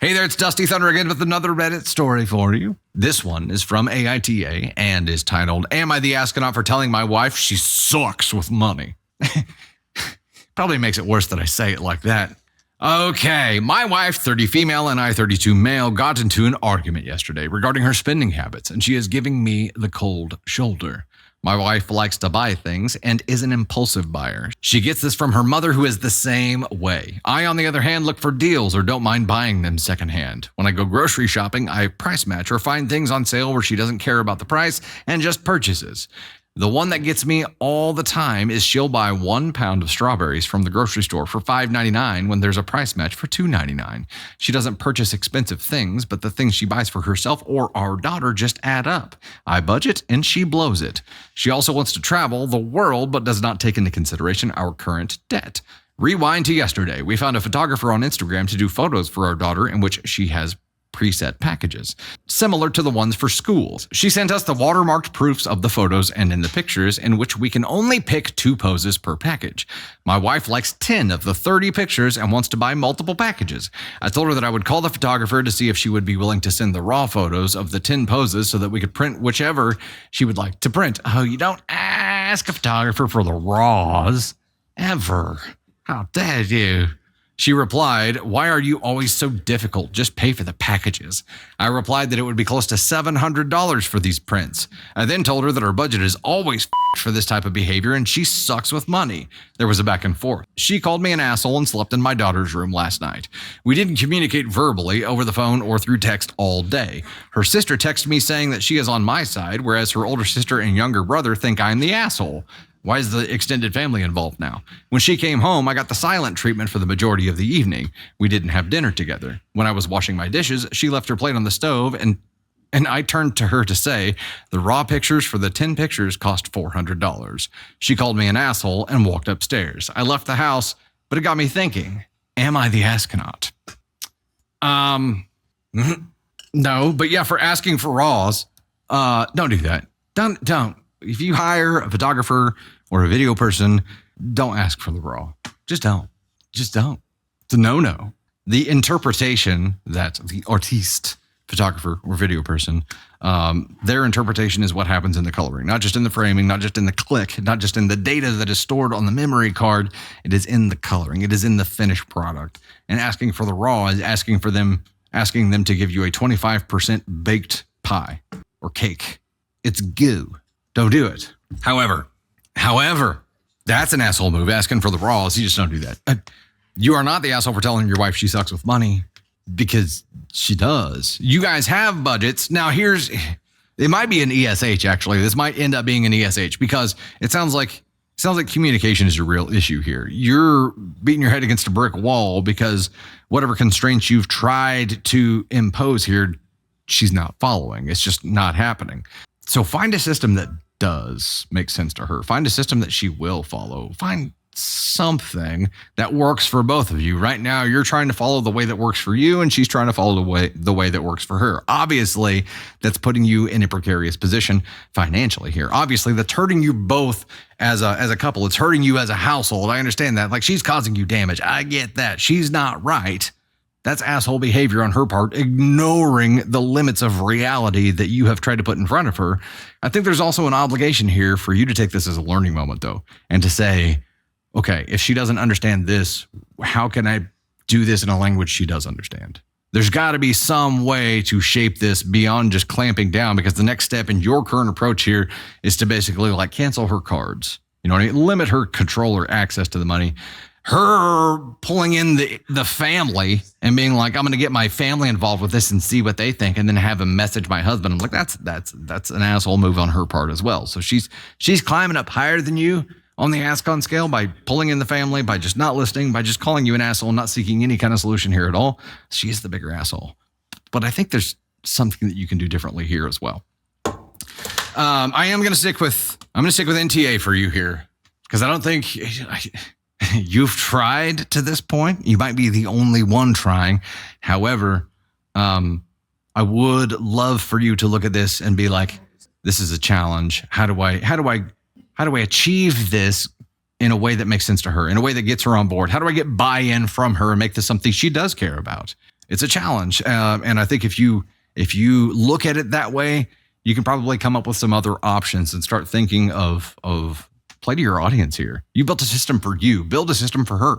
Hey there, it's Dusty Thunder again with another Reddit story for you. This one is from AITA and is titled, Am I the Astronaut for Telling My Wife She Sucks with Money? Probably makes it worse that I say it like that. Okay, my wife, 30 female and I, 32 male, got into an argument yesterday regarding her spending habits, and she is giving me the cold shoulder. My wife likes to buy things and is an impulsive buyer. She gets this from her mother, who is the same way. I, on the other hand, look for deals or don't mind buying them secondhand. When I go grocery shopping, I price match or find things on sale where she doesn't care about the price and just purchases. The one that gets me all the time is she'll buy 1 pound of strawberries from the grocery store for $5.99 when there's a price match for $2.99. She doesn't purchase expensive things, but the things she buys for herself or our daughter just add up. I budget and she blows it. She also wants to travel the world, but does not take into consideration our current debt. Rewind to yesterday. We found a photographer on Instagram to do photos for our daughter in which she has preset packages, similar to the ones for schools. She sent us the watermarked proofs of the photos and in the pictures, in which we can only pick 2 poses per package. My wife likes 10 of the 30 pictures and wants to buy multiple packages. I told her that I would call the photographer to see if she would be willing to send the raw photos of the 10 poses so that we could print whichever she would like to print. Oh, you don't ask a photographer for the raws, ever. How dare you? She replied, Why are you always so difficult? Just pay for the packages. I replied that it would be close to $700 for these prints. I then told her that her budget is always for this type of behavior and she sucks with money. There was a back and forth. She called me an asshole and slept in my daughter's room last night. We didn't communicate verbally over the phone or through text all day. Her sister texted me saying that she is on my side, whereas her older sister and younger brother think I'm the asshole. Why is the extended family involved now? When she came home, I got the silent treatment for the majority of the evening. We didn't have dinner together. When I was washing my dishes, she left her plate on the stove and I turned to her to say, the raw pictures for the 10 pictures cost $400. She called me an asshole and walked upstairs. I left the house, but it got me thinking, am I the astronaut? No, but yeah, for asking for raws, don't do that. Don't. If you hire a photographer or a video person, don't ask for the raw. Just don't. It's a no-no. The interpretation that the artiste, photographer or video person, their interpretation is what happens in the coloring, not just in the framing, not just in the click, not just in the data that is stored on the memory card. It is in the coloring. It is in the finished product. And asking for the raw is asking them to give you a 25% baked pie or cake. It's goo. Don't do it. However, that's an asshole move, asking for the raws. You just don't do that. You are not the asshole for telling your wife she sucks with money, because she does. You guys have budgets. Now it might be an ESH actually. This might end up being an ESH because it sounds like communication is a real issue here. You're beating your head against a brick wall because whatever constraints you've tried to impose here, she's not following. It's just not happening. So find a system that does make sense to her. Find a system that she will follow. Find something that works for both of you. Right now, you're trying to follow the way that works for you, and she's trying to follow the way that works for her. Obviously, that's putting you in a precarious position financially here. Obviously, that's hurting you both as a couple. It's hurting you as a household. I understand that. Like, she's causing you damage. I get that. She's not right. That's asshole behavior on her part, ignoring the limits of reality that you have tried to put in front of her. I think there's also an obligation here for you to take this as a learning moment, though, and to say, okay, if she doesn't understand this, how can I do this in a language she does understand? There's got to be some way to shape this beyond just clamping down, because the next step in your current approach here is to basically like cancel her cards. You know what I mean? Limit her control or access to the money. Her pulling in the family and being like, I'm going to get my family involved with this and see what they think, and then have a message my husband. I'm like, that's an asshole move on her part as well. So she's climbing up higher than you on the ASCON scale by pulling in the family, by just not listening, by just calling you an asshole, not seeking any kind of solution here at all. She's the bigger asshole. But I think there's something that you can do differently here as well. I'm going to stick with NTA for you here, because I don't think you've tried to this point. You might be the only one trying. However, I would love for you to look at this and be like, this is a challenge. How do I achieve this in a way that makes sense to her, in a way that gets her on board? How do I get buy-in from her and make this something she does care about? it's a challenge. And I think if you look at it that way, you can probably come up with some other options and start thinking of play to your audience here. You built a system for you, build a system for her.